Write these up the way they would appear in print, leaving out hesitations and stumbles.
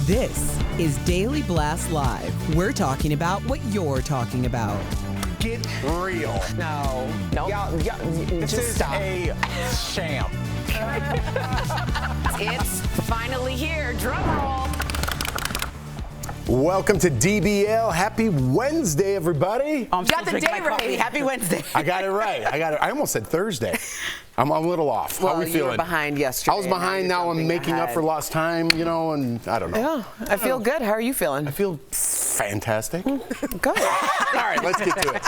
This is Daily Blast Live. We're talking about what you're talking about. Get real. No. This Just is stop. a sham. It's finally here. Drum roll. Welcome to DBL. Happy Wednesday, everybody. You got the day right. Happy Wednesday. I got it right. I almost said Thursday. I'm a little off. Well, How we feeling? you were behind yesterday. I was behind. Now I'm making up for lost time, and I don't know. Yeah, I feel good. How are you feeling? I feel fantastic. Good. All right, let's get to it.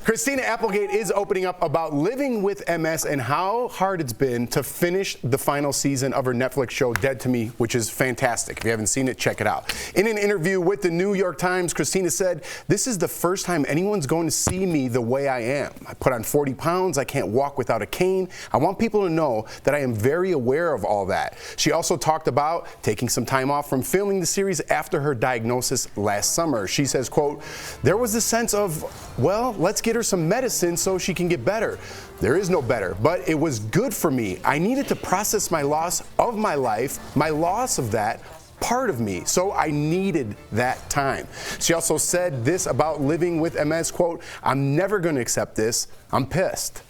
Christina Applegate is opening up about living with MS and how hard it's been to finish the final season of her Netflix show Dead to Me, which is fantastic. If you haven't seen it, check it out. In an interview with the New York Times, Christina said, "This is the first time anyone's going to see me the way I am. I put on 40 pounds. I can't walk without a cane. I want people to know that I am very aware of all that." She also talked about taking some time off from filming the series after her diagnosis last summer. She says, quote, "There was a sense of, well, let's get her some medicine so she can get better. There is no better, but it was good for me. I needed to process my loss of my life, my loss of that part of me, so I needed that time." She also said this about living with MS, quote, "I'm never going to accept this. I'm pissed."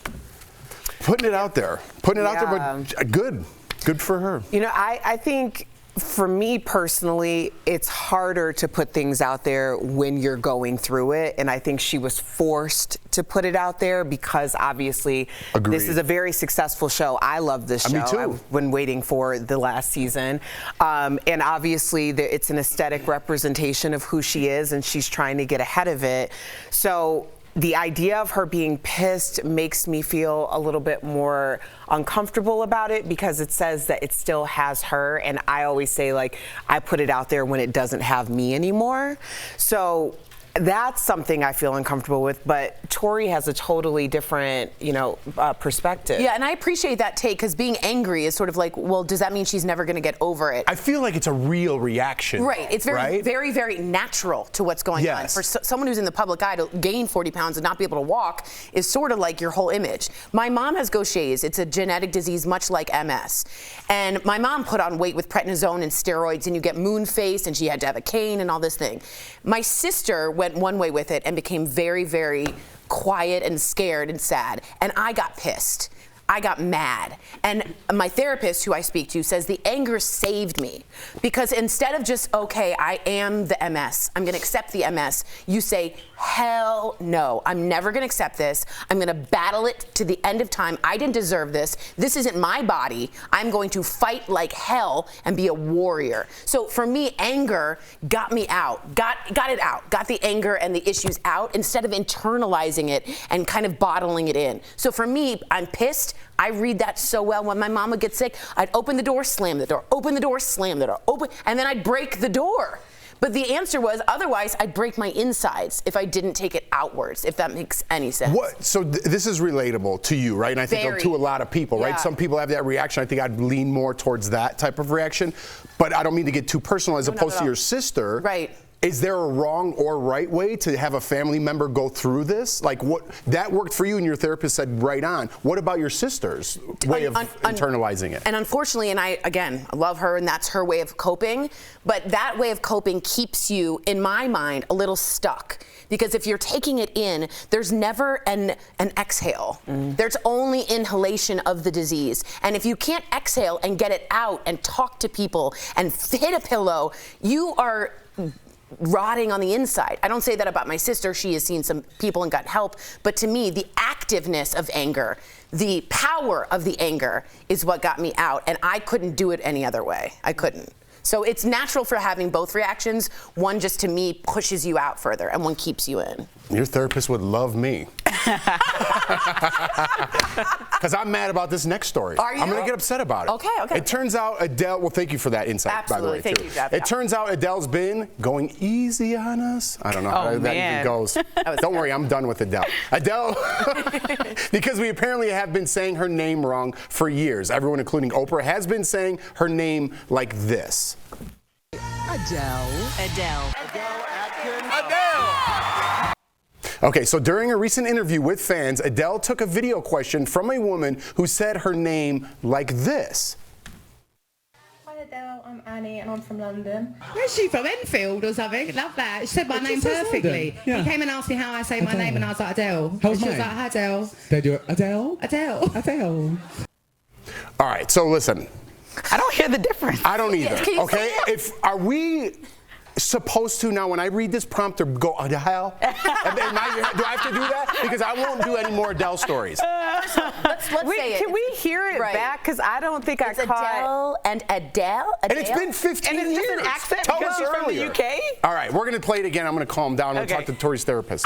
Putting it out there, but good for her. I think for me personally, it's harder to put things out there when you're going through it. And I think she was forced to put it out there because obviously this is a very successful show. I love this show. Me too. I've been waiting for the last season. And obviously it's an aesthetic representation of who she is, and she's trying to get ahead of it. So the idea of her being pissed makes me feel a little bit more uncomfortable about it because it says that it still has her, and I always say, like, I put it out there when it doesn't have me anymore. So that's something I feel uncomfortable with, but Tori has a totally different, perspective. Yeah, and I appreciate that take because being angry is sort of like, well, does that mean she's never going to get over it? I feel like it's a real reaction. Right. It's very, very, very natural to what's going on. For someone who's in the public eye, to gain 40 pounds and not be able to walk is sort of like your whole image. My mom has Gaucher's. It's a genetic disease much like MS. And my mom put on weight with prednisone and steroids, and you get moon face, and she had to have a cane and all this thing. My sister went one way with it and became very, very quiet and scared and sad. And I got pissed. I got mad. And my therapist, who I speak to, says the anger saved me. Because instead of just, okay, I am the MS, I'm going to accept the MS, you say, hell no, I'm never going to accept this. I'm going to battle it to the end of time. I didn't deserve this. This isn't my body. I'm going to fight like hell and be a warrior. So for me, anger got me out, got it out, got the anger and the issues out instead of internalizing it and kind of bottling it in. So for me, I'm pissed. I read that so well. When my mom would get sick, I'd open the door, slam the door, open the door, slam the door, open, and then I'd break the door. But the answer was, otherwise, I'd break my insides if I didn't take it outwards, if that makes any sense. So this is relatable to you, right? And I think to a lot of people, right? Some people have that reaction. I think I'd lean more towards that type of reaction. But I don't mean to get too personal. As opposed to your sister, right? Is there a wrong or right way to have a family member go through this? Like, what that worked for you and your therapist said right on. What about your sister's way of internalizing it? And unfortunately, and I love her, and that's her way of coping, but that way of coping keeps you, in my mind, a little stuck. Because if you're taking it in, there's never an exhale. There's only inhalation of the disease. And if you can't exhale and get it out and talk to people and hit a pillow, you are rotting on the inside. I don't say that about my sister. She has seen some people and got help. But to me, the activeness of anger, the power of the anger is what got me out. And I couldn't do it any other way. I couldn't. So it's natural for having both reactions. One just, to me, pushes you out further, and one keeps you in. Your therapist would love me. Because I'm mad about this next story. Are you? I'm going to get upset about it. Okay. It turns out Adele, well, thank you for that insight, by the way. Thank you, Jeff. It turns out Adele's been going easy on us. I don't know how that even goes. Don't worry, I'm done with Adele. Because we apparently have been saying her name wrong for years. Everyone, including Oprah, has been saying her name like this. Adele. Okay, so during a recent interview with fans, Adele took a video question from a woman who said her name like this. Adele, I'm Annie and I'm from London. Where's she from? Enfield or something? Love that. She said my name perfectly. Yeah. He came and asked me how I say my Adele. name and I was like, Adele. How's And she was mine? like, hi, Adele. They do it. Adele? Adele. Adele. All right, so listen. I don't hear the difference. I don't either. Can you Okay, say are we supposed to now when I read this prompter go Adele? Do I have to do that? Because I won't do any more Adele stories. Let's say it. Can we hear it Right. back? Because I don't think It's I caught. Adele and Adele. And it's been 15 And it's years. just an accent Tell because us she's from the earlier. UK? All right, we're going to play it again. I'm going to calm down. I'm going to Okay. talk to Tori's therapist.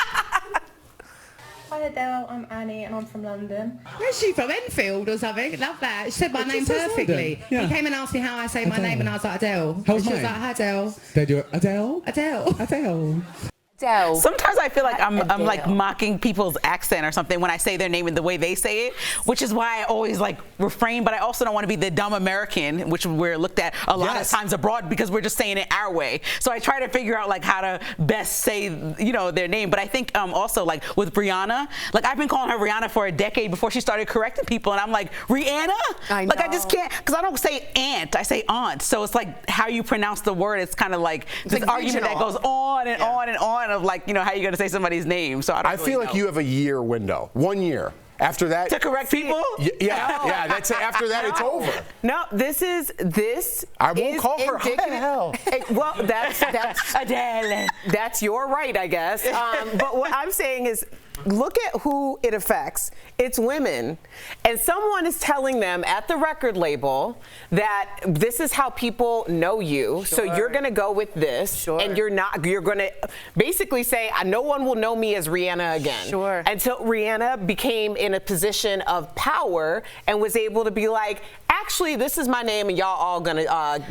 Hi Adele, I'm Annie and I'm from London. Where's she from? Enfield or something? Love that. She said my name just says perfectly. London. Yeah. He came and asked me how I say my Adele. name and I was like, Adele. How's And she was mine? like, hi, Adele. They do it. Adele? Adele. Adele. Adele. Sometimes I feel like I'm like Adele. mocking people's accent or something when I say their name in the way they say it, which is why I always like refrain, but I also don't want to be the dumb American, which we're looked at a lot Yes. of times abroad because we're just saying it our way. So I try to figure out like how to best say, their name. But I think also like with Rihanna, like I've been calling her Rihanna for a decade before she started correcting people. And I'm like, Rihanna? I Like I know. just can't, because I don't say aunt, I say aunt. So it's like how you pronounce the word. It's kind of like this like argument that regional. goes on and on and on of like, how you going to say somebody's name. So I don't I really feel like know. you have a year window. 1 year. After that. To correct people? Yeah, that's it. After that, it's over. No, this. I won't is call her indicative- Adele. Well, that's Adele. That's your right, I guess. But what I'm saying is, look at who it affects. It's women. And someone is telling them at the record label that this is how people know you. So you're going to go with this. And you're going to basically say, no one will know me as Rihanna again. Sure. Until Rihanna became in a position of power and was able to be like, actually, this is my name and y'all all going to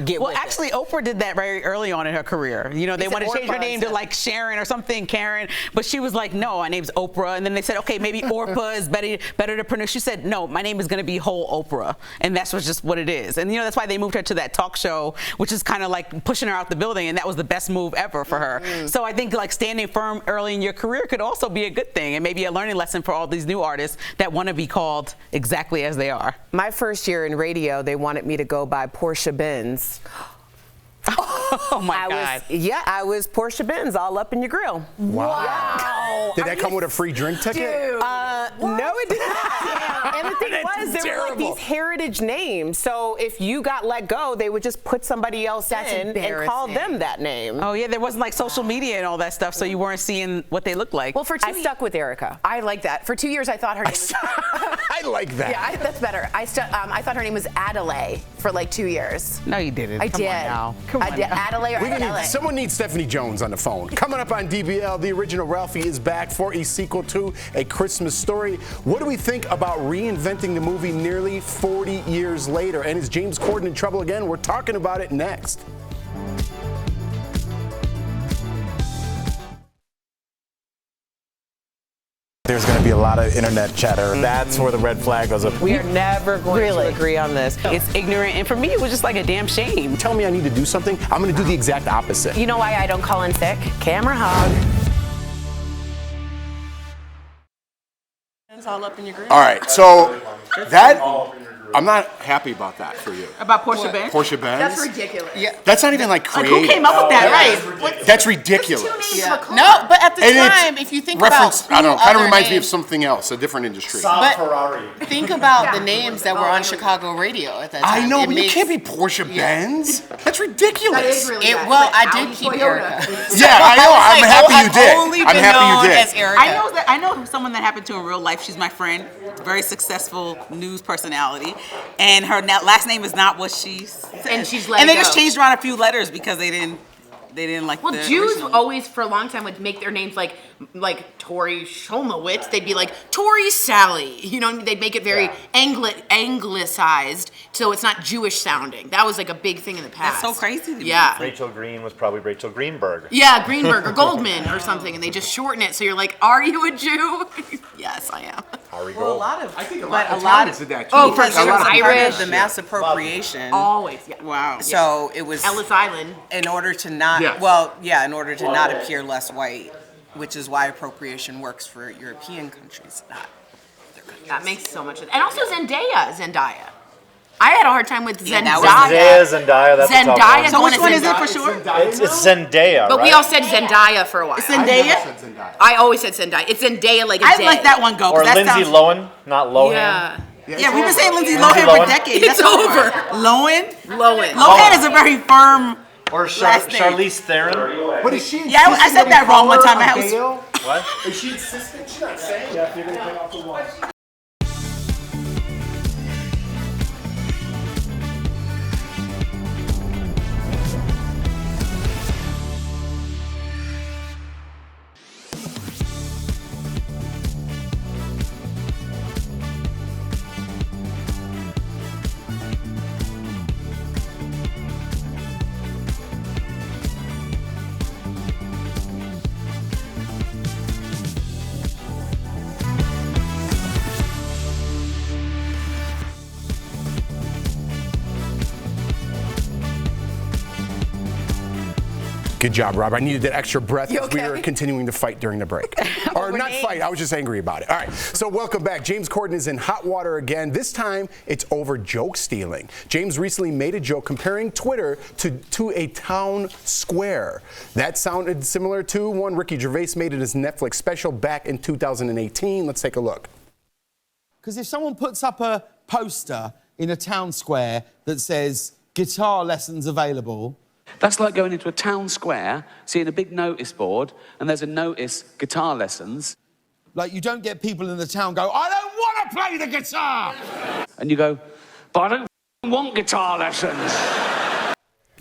get Well, with it. actually, Oprah did that very early on in her career. They said wanted to change her Orpah name to instead. like Sharon or something, Karen. But she was like, no, my name's Oprah. And then they said, okay, maybe Orpah is better to pronounce. She said, no, my name is going to be whole Oprah. And that's just what it is. And that's why they moved her to that talk show, which is kind of like pushing her out the building. And that was the best move ever for her. So I think like standing firm early in your career could also be a good thing and maybe a learning lesson for all these new artists that want to be called exactly as they are. My first year in radio, they wanted me to go by Portia Benz. Oh my God. I was Portia Benz all up in your grill. Wow. Did that come with a free drink ticket? No, it did not. And the thing was, there were like these heritage names. So if you got let go, they would just put somebody else in and call them that name. Oh yeah, there wasn't like social media and all that stuff, so you weren't seeing what they looked like. Well, for 2 I stuck with Erica. I like that. For 2 years, I thought her name was. I like that. Yeah, that's better. I thought her name was Adelaide for like 2 years. No, you didn't. I Come did. on now. I did. Adelaide or Adelaide. Someone needs Stephanie Jones on the phone. Coming up on DBL, the original Ralphie is back for a sequel to A Christmas Story. What do we think about reinventing the movie nearly 40 years later? And is James Corden in trouble again? We're talking about it next. There's going to be a lot of internet chatter. That's where the red flag goes up. We are never going to agree on this. It's ignorant, and for me, it was just like a damn shame. Tell me I need to do something, I'm going to do the exact opposite. You know why I don't call in sick? Camera hog. It's all up in your grill. All right, so that I'm not happy about that for you. About Portia Benz? Portia Benz. That's ridiculous. Yeah. That's not even like creative. Who came up with that, right? That's ridiculous. Yeah. No, but at the And it's time, if you think reference, about I don't know, kind of other reminds me of names- something else, a different industry. But think about the names that were on Chicago radio at that time. I know, It but you makes- can't be Portia Benz. That's ridiculous. Well, I did keep Erica. Yeah, I know. I'm happy you did. I've only I'm been happy you known did. as Erica. I know someone that happened to in real life. She's my friend, very successful news personality, and her last name is not what she said. And she's let and they go. just changed around a few letters because they didn't like Well, the Jews original. always, for a long time, would make their names like Tori Sholmowitz. They'd be like Tori Sally. They'd make it very anglicized, so it's not Jewish sounding. That was like a big thing in the past. That's so crazy to me. Yeah. Rachel Green was probably Rachel Greenberg. Yeah, Greenberg or Goldman or something, and they just shorten it. So you're like, are you a Jew? Yes, I am. Well, a lot of. I think a but lot of a lot Italians did that too. Oh, for because sure. it was a part Irish. of the mass appropriation. Always, yeah. Wow. So it was Ellis Island. in order to not. Yes. Well, yeah, in order to not appear less white, which is why appropriation works for European countries, not other countries. That makes so much sense. And also Zendaya. I had a hard time with Zendaya. Zendaya, that's a tough Zendaya. one. So which one is it for sure? It's Zendaya, But right? we all said Zendaya for a while. Zendaya? I always said Zendaya. It's Zendaya like a I day. let that one go. Or That Lindsay sounds... Lohan, not Lohan. Yeah, we've been saying Lindsay Lohan for decades. It's over. Lohan? Lohan. Lohan is a very firm Or last name. Charlize Theron. But is she? Yeah, I said that wrong one time. What? Is she insistent? She's not saying that. You're gonna play off the wall. Good job, Rob. I needed that extra breath as we were continuing to fight during the break. Or not fight, I was just angry about it. All right, so welcome back. James Corden is in hot water again. This time, it's over joke stealing. James recently made a joke comparing Twitter to a town square. That sounded similar to one Ricky Gervais made in his Netflix special back in 2018. Let's take a look. Because if someone puts up a poster in a town square that says guitar lessons available, that's like going into a town square, seeing a big notice board, and there's a notice, guitar lessons. Like, you don't get people in the town go, I don't want to play the guitar! And you go, but I don't want guitar lessons.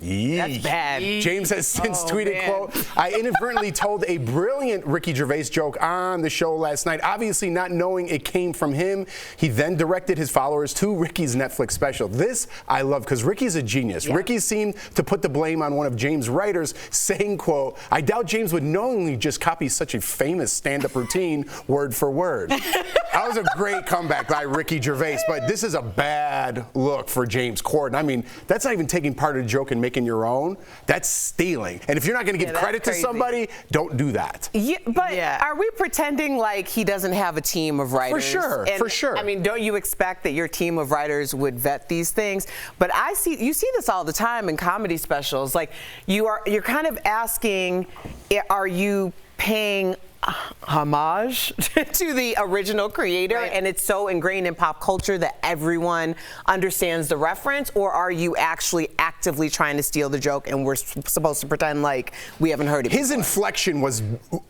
That's bad. James has since tweeted, quote, I inadvertently told a brilliant Ricky Gervais joke on the show last night, obviously not knowing it came from him. He then directed his followers to Ricky's Netflix special. This I love because Ricky's a genius. Ricky seemed to put the blame on one of James' writers, saying, quote, I doubt James would knowingly just copy such a famous stand-up routine word for word. That was a great comeback by Ricky Gervais, but this is a bad look for James Corden. I mean, that's not even taking part of the joke and making your own. That's stealing. And if you're not going to give credit to somebody, don't do that. Yeah, but are we pretending like he doesn't have a team of writers? For sure, And, for sure. I mean, don't you expect that your team of writers would vet these things? But you see this all the time in comedy specials. Like, you're kind of asking, are you paying homage to the original creator, and it's so ingrained in pop culture that everyone understands the reference, or are you actually actively trying to steal the joke and we're supposed to pretend like we haven't heard it before? His inflection was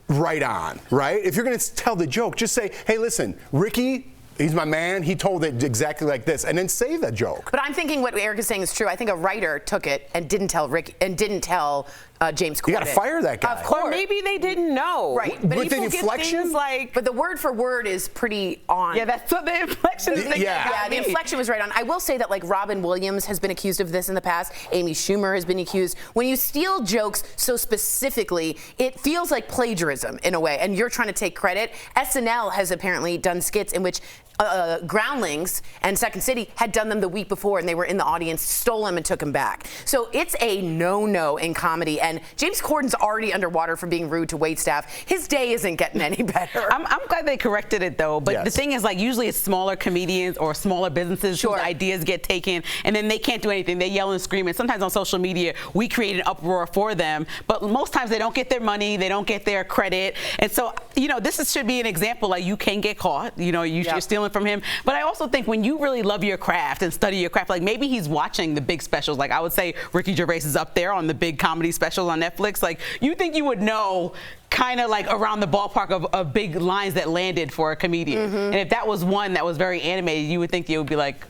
right on, right? If you're going to tell the joke, just say, hey, listen, Ricky, he's my man. He told it exactly like this, and then say the joke. But I'm thinking what Eric is saying is true. I think a writer took it and didn't tell Ricky and didn't tell James Corden. You got to fire that guy. Of course. Or maybe they didn't know. Right. But with the people get inflection? things like, But the word for word is pretty on. Yeah, that's what the inflection is. Yeah, the inflection was right on. I will say that, like, Robin Williams has been accused of this in the past. Amy Schumer has been accused. When you steal jokes so specifically, it feels like plagiarism in a way, and you're trying to take credit. SNL has apparently done skits in which Groundlings and Second City had done them the week before, and they were in the audience, stole them, and took them back. So it's a no-no in comedy, and James Corden's already underwater for being rude to waitstaff. His day isn't getting any better. I'm glad they corrected it, though. But the thing is, like, usually it's smaller comedians or smaller businesses whose ideas get taken, and then they can't do anything. They yell and scream, and sometimes on social media, we create an uproar for them. But most times they don't get their money, they don't get their credit. And so, you know, should be an example. Like, you can get caught. You know, you're stealing from him. But I also think when you really love your craft and study your craft, like, maybe he's watching the big specials. Like, I would say Ricky Gervais is up there on the big comedy specials on Netflix. Like, you think you would know kind of like around the ballpark of big lines that landed for a comedian. And if that was one that was very animated, you would think you would be like,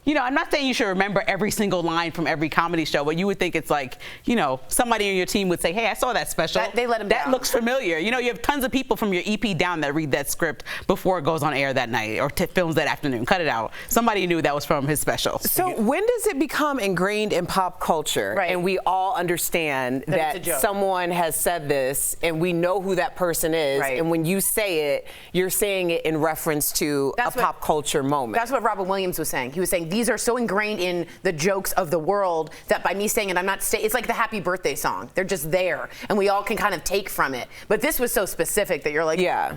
you know, I'm not saying you should remember every single line from every comedy show, but you would think it's like, you know, somebody on your team would say, hey, I saw that special. They let him down. That looks familiar. You know, you have tons of people from your EP down that read that script before it goes on air that night or films that afternoon. Cut it out. Somebody knew that was from his special. So when does it become ingrained in pop culture and we all understand that someone has said this and we know who that person is, and when you say it, you're saying it in reference to a pop culture moment? That's what Robin Williams was saying. He was saying, these are so ingrained in the jokes of the world that by me saying it, I'm not saying, it's like the happy birthday song. They're just there, and we all can kind of take from it. But this was so specific that you're like, Yeah.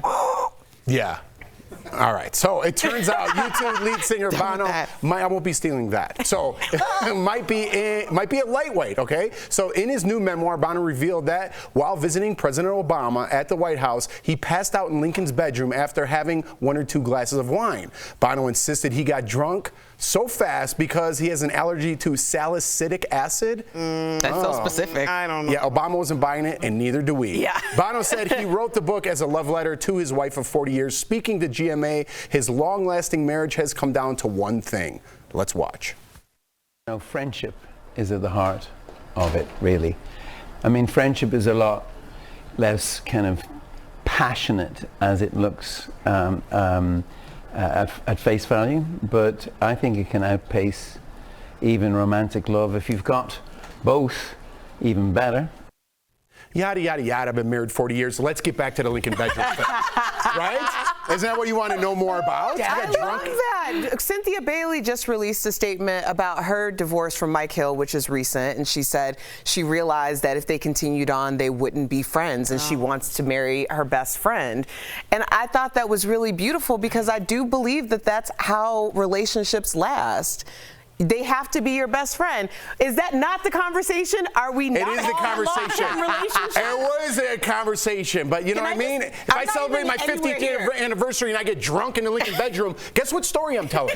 All right, so it turns out YouTube lead singer Bono, I won't be stealing that. So might be a lightweight, okay? So in his new memoir, Bono revealed that while visiting President Obama at the White House, he passed out in Lincoln's bedroom after having 1 or 2 glasses of wine. Bono insisted he got drunk so fast because he has an allergy to salicylic acid. That's so specific. I don't know. Yeah, Obama wasn't buying it, and neither do we. Yeah. Bono said he wrote the book as a love letter to his wife of 40 years. Speaking to GMA, his long-lasting marriage has come down to one thing. Let's watch. Friendship is at the heart of it, really. I mean, friendship is a lot less kind of passionate as it looks at face value, but I think it can outpace even romantic love. If you've got both, even better. Yada, yada, yada. I've been married 40 years. Let's get back to the Lincoln bedroom thing. Right? Isn't that what you want to know more about? Yeah, I love that. Cynthia Bailey just released a statement about her divorce from Mike Hill, which is recent, and she said she realized that if they continued on, they wouldn't be friends, and she wants to marry her best friend. And I thought that was really beautiful because I do believe that that's how relationships last. They have to be your best friend. Is that not the conversation? Are we not? It is the conversation. It was a conversation, but you know what I mean? If I celebrate my 50th anniversary and I get drunk in the Lincoln bedroom, guess what story I'm telling?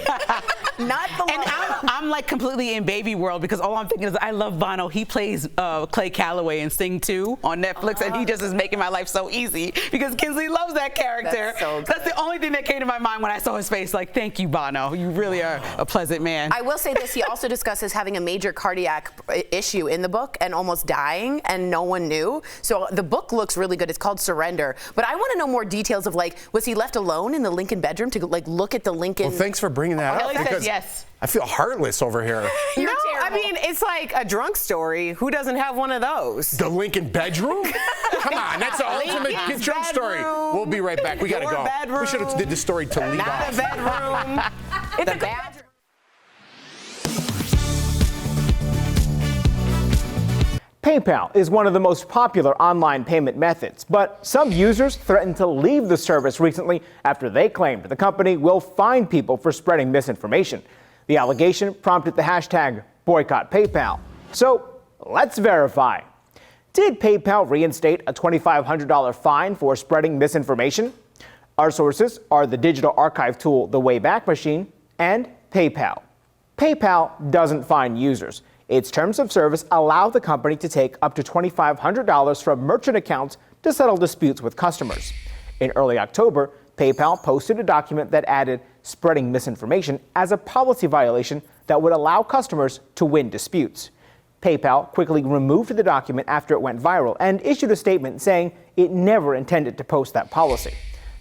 Not the And I'm like completely in baby world because all I'm thinking is I love Bono. He plays Clay Calloway in Sing 2 on Netflix, and he just is making my life so easy because Kinsley loves that character. That's the only thing that came to my mind when I saw his face. Like, thank you, Bono. You really are a pleasant man. I will say this, he also discusses having a major cardiac issue in the book and almost dying, and no one knew. So the book looks really good. It's called Surrender. But I want to know more details of, like, was he left alone in the Lincoln bedroom to, like, look at the Lincoln? Well, thanks for bringing that up because yes. I feel heartless over here. No, I mean, it's like a drunk story. Who doesn't have one of those? The Lincoln bedroom? Come on, that's the ultimate drunk story. We'll be right back. We got to go. Bedroom. We should have did the story to lead Not off. a bedroom. It's a bedroom. PayPal is one of the most popular online payment methods, but some users threatened to leave the service recently after they claimed the company will fine people for spreading misinformation. The allegation prompted the hashtag boycott PayPal. So let's verify. Did PayPal reinstate a $2,500 fine for spreading misinformation? Our sources are the digital archive tool The Wayback Machine and PayPal. PayPal doesn't fine users. Its terms of service allow the company to take up to $2,500 from merchant accounts to settle disputes with customers. In early October, PayPal posted a document that added spreading misinformation as a policy violation that would allow customers to win disputes. PayPal quickly removed the document after it went viral and issued a statement saying it never intended to post that policy.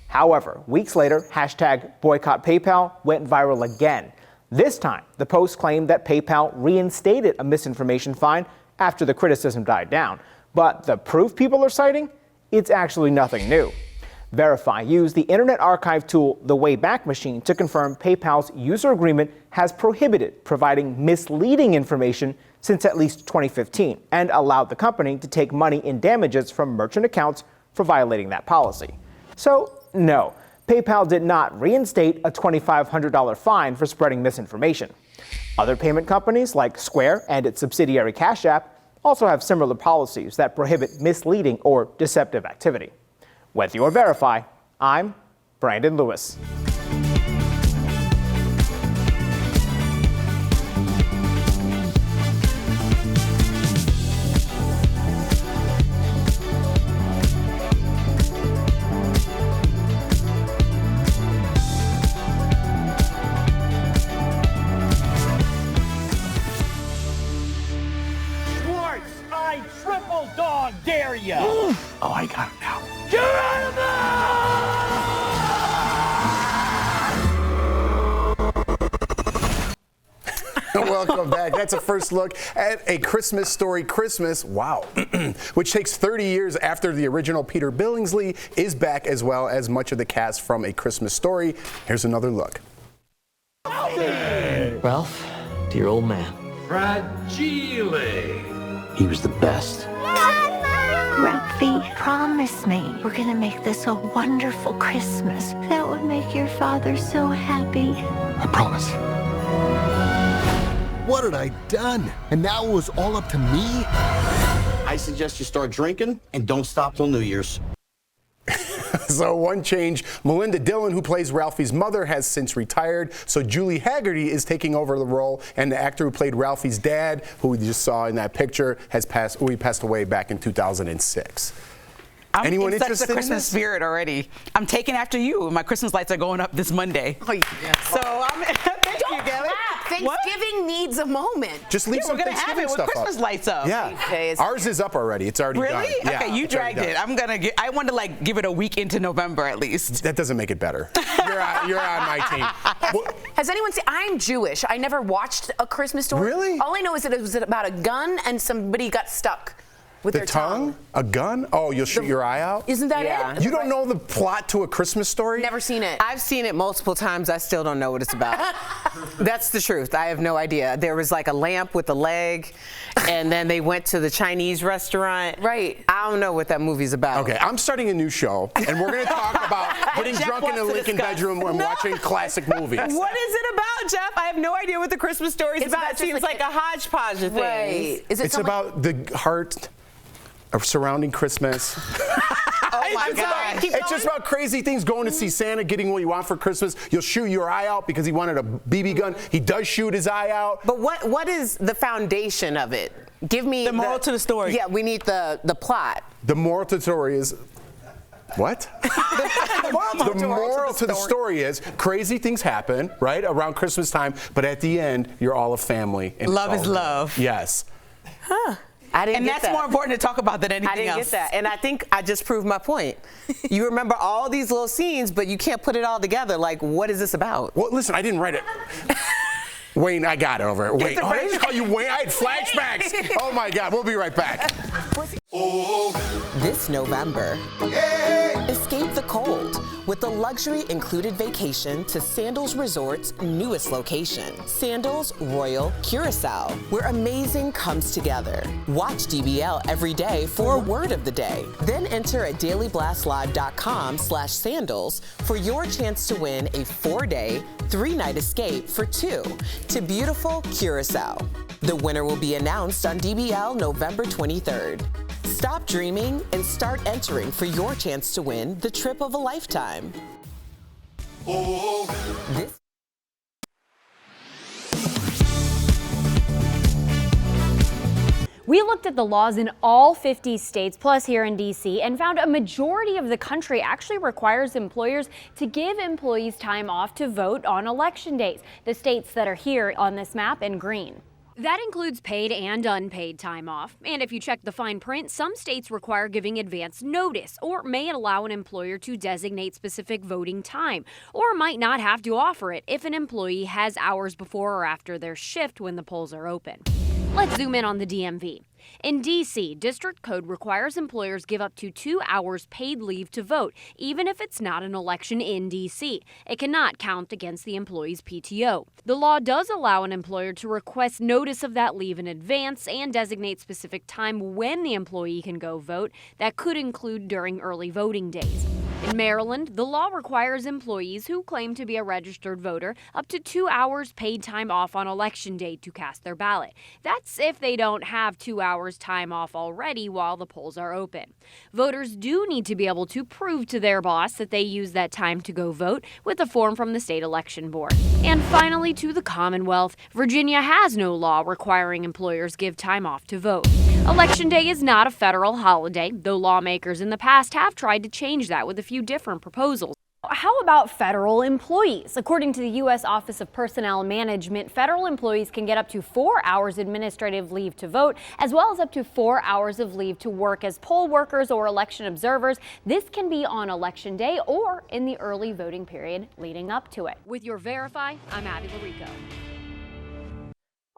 However, weeks later, hashtag boycott PayPal went viral again. This time, the post claimed that PayPal reinstated a misinformation fine after the criticism died down. But the proof people are citing? It's actually nothing new. Verify used the Internet Archive tool The Wayback Machine to confirm PayPal's user agreement has prohibited providing misleading information since at least 2015 and allowed the company to take money in damages from merchant accounts for violating that policy. So, no. PayPal did not reinstate a $2,500 fine for spreading misinformation. Other payment companies like Square and its subsidiary Cash App also have similar policies that prohibit misleading or deceptive activity. With your Verify, I'm Brandon Lewis. Dare you? Oh, I got it now. Welcome back. That's a first look at A Christmas Story Christmas, wow, which takes 30 years after the original. Peter Billingsley is back, as well as much of the cast from A Christmas Story. Here's another look. Ralph, dear old man. Fragile. He was the best. Ralphie. promise me we're gonna make this a wonderful Christmas that would make your father so happy? I promise. What had I done? And now it was all up to me? I suggest you start drinking and don't stop till New Year's. So one change, Melinda Dillon, who plays Ralphie's mother, has since retired. So Julie Haggerty is taking over the role, and the actor who played Ralphie's dad, who we just saw in that picture, has passed away back in 2006. Anyone in interested such the Christmas in this? spirit already. I'm taking after you. My Christmas lights are going up this Monday. Oh, yeah. So thank you, Kelly. Thanksgiving needs a moment. Just leave some we're gonna Thanksgiving have it with stuff Christmas up. lights up. Yeah, ours is up already. It's already done. Really? Yeah, okay, you it's already dragged done. it. I want to give it a week into November at least. That doesn't make it better. You're on my team. Has anyone seen? I'm Jewish. I never watched A Christmas Story. Really? All I know is that it was about a gun and somebody got stuck with The their tongue? A gun? Oh, you'll shoot your eye out? Isn't that it? You don't know the plot to A Christmas Story? Never seen it. I've seen it multiple times. I still don't know what it's about. That's the truth. I have no idea. There was like a lamp with a leg, and then they went to the Chinese restaurant. Right. I don't know what that movie's about. Okay, I'm starting a new show, and we're going to talk about getting Jeff drunk in the wants to Lincoln discuss. bedroom and watching classic movies. What is it about, Jeff? I have no idea what the Christmas Story is It's about. about It just seems like like a hodgepodge of things. Right. Is it It's about the heart of surrounding Christmas. Oh my God. It's just about crazy things, going to see Santa, getting what you want for Christmas. You'll shoot your eye out because he wanted a BB gun. He does shoot his eye out. But what is the foundation of it? Give me The moral to the story. Yeah, we need the plot. The moral to the story is... What? The moral to the story is crazy things happen, right, around Christmas time, but at the end, you're all a family. And Love it's is all love. good. Yes. Huh. I didn't And get that's that. more important to talk about than anything I didn't else. get that. And I think I just proved my point. You remember all these little scenes, but you can't put it all together. Like, what is this about? Well, listen, I didn't write it. Wayne, I got it over it. Wayne. Oh, they just call you Wayne? I had flashbacks. Oh, my God. We'll be right back. This November, escape the cold with the luxury included vacation to Sandals Resort's newest location, Sandals Royal Curacao, where amazing comes together. Watch DBL every day for a word of the day. Then enter at dailyblastlive.com/sandals for your chance to win a 4-day, 3-night escape for 2 to beautiful Curacao. The winner will be announced on DBL November 23rd. Stop dreaming and start entering for your chance to win the trip of a lifetime. We looked at the laws in all 50 states, plus here in D.C., and found a majority of the country actually requires employers to give employees time off to vote on election days. The states that are here on this map in green. That includes paid and unpaid time off. And if you check the fine print, some states require giving advance notice or may allow an employer to designate specific voting time, or might not have to offer it if an employee has hours before or after their shift when the polls are open. Let's zoom in on the DMV. In D.C., District Code requires employers give up to 2 hours paid leave to vote, even if it's not an election in D.C. It cannot count against the employee's PTO. The law does allow an employer to request notice of that leave in advance and designate specific time when the employee can go vote. That could include during early voting days. In Maryland, the law requires employees who claim to be a registered voter up to 2 hours paid time off on election day to cast their ballot. That's if they don't have 2 hours time off already while the polls are open. Voters do need to be able to prove to their boss that they use that time to go vote with a form from the state election board. And finally, to the Commonwealth, Virginia has no law requiring employers give time off to vote. Election day is not a federal holiday, though lawmakers in the past have tried to change that with a few different proposals. How about federal employees? According to the U.S. Office of Personnel Management, federal employees can get up to 4 hours administrative leave to vote, as well as up to 4 hours of leave to work as poll workers or election observers. This can be on Election Day or in the early voting period leading up to it. With your Verify, I'm Abby Larico.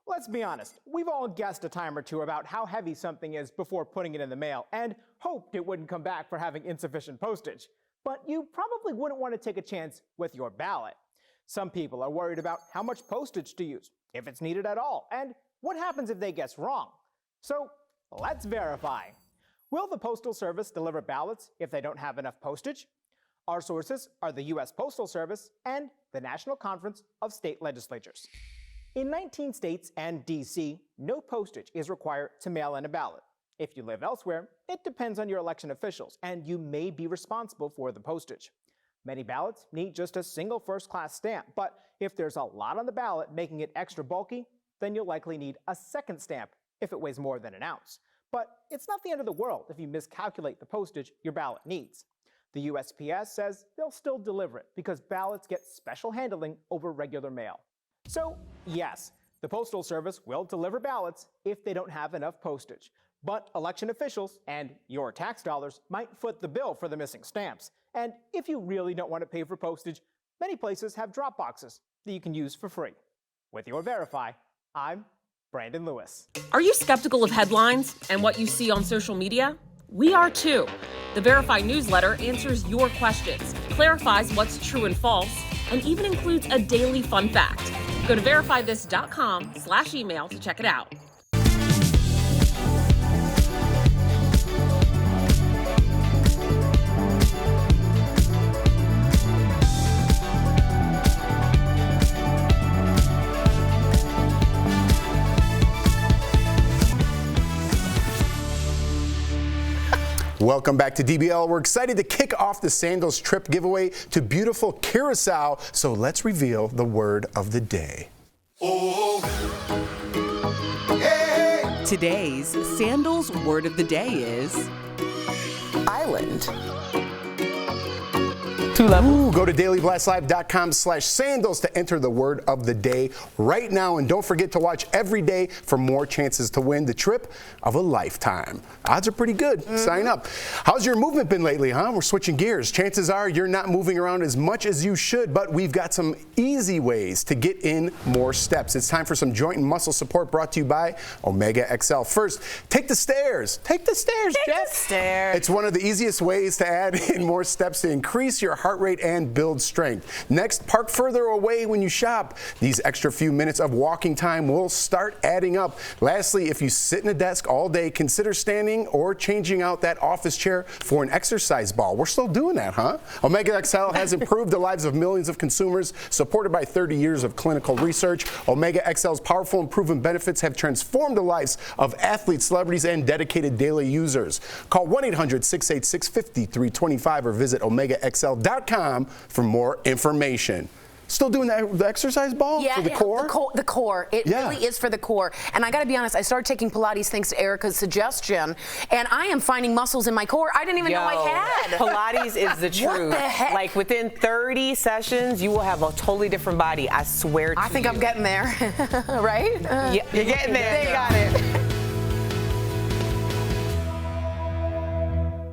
Let's be honest, we've all guessed a time or two about how heavy something is before putting it in the mail and hoped it wouldn't come back for having insufficient postage. But you probably wouldn't want to take a chance with your ballot. Some people are worried about how much postage to use, if it's needed at all, and what happens if they guess wrong. So let's verify. Will the Postal Service deliver ballots if they don't have enough postage? Our sources are the U.S. Postal Service and the National Conference of State Legislatures. In 19 states and D.C., no postage is required to mail in a ballot. If you live elsewhere, it depends on your election officials, and you may be responsible for the postage. Many ballots need just a single first-class stamp, but if there's a lot on the ballot making it extra bulky, then you'll likely need a second stamp if it weighs more than an ounce. But it's not the end of the world if you miscalculate the postage your ballot needs. The USPS says they'll still deliver it because ballots get special handling over regular mail. So, yes, the Postal Service will deliver ballots if they don't have enough postage. But election officials and your tax dollars might foot the bill for the missing stamps. And if you really don't want to pay for postage, many places have drop boxes that you can use for free. With your Verify, I'm Brandon Lewis. Are you skeptical of headlines and what you see on social media? We are too. The Verify newsletter answers your questions, clarifies what's true and false, and even includes a daily fun fact. Go to verifythis.com/email to check it out. Welcome back to DBL. We're excited to kick off the Sandals trip giveaway to beautiful Curacao. So let's reveal the word of the day. Today's Sandals word of the day is island. Ooh, go to dailyblastlive.com/sandals to enter the word of the day right now. And don't forget to watch every day for more chances to win the trip of a lifetime. Odds are pretty good. Sign up. How's your movement been lately, huh? We're switching gears. Chances are you're not moving around as much as you should, but we've got some easy ways to get in more steps. It's time for some joint and muscle support brought to you by Omega XL. First, take the stairs. Take the stairs, Jeff. It's one of the easiest ways to add in more steps to increase your heart rate and build strength. Next, park further away when you shop. These extra few minutes of walking time will start adding up. Lastly, if you sit in a desk all day, consider standing or changing out that office chair for an exercise ball. We're still doing that, huh? Omega XL has improved the lives of millions of consumers, supported by 30 years of clinical research. Omega XL's powerful and proven benefits have transformed the lives of athletes, celebrities, and dedicated daily users. Call 1-800-686-5325 or visit OmegaXL.com for more information. Still doing the exercise ball for the core? The core. It really is for the core. And I got to be honest, I started taking Pilates thanks to Erica's suggestion, and I am finding muscles in my core I didn't even know I had. Pilates is the truth. What the heck? Like within 30 sessions, you will have a totally different body. I swear to you. I think I'm getting there, right? Yeah, you're getting there. You got it.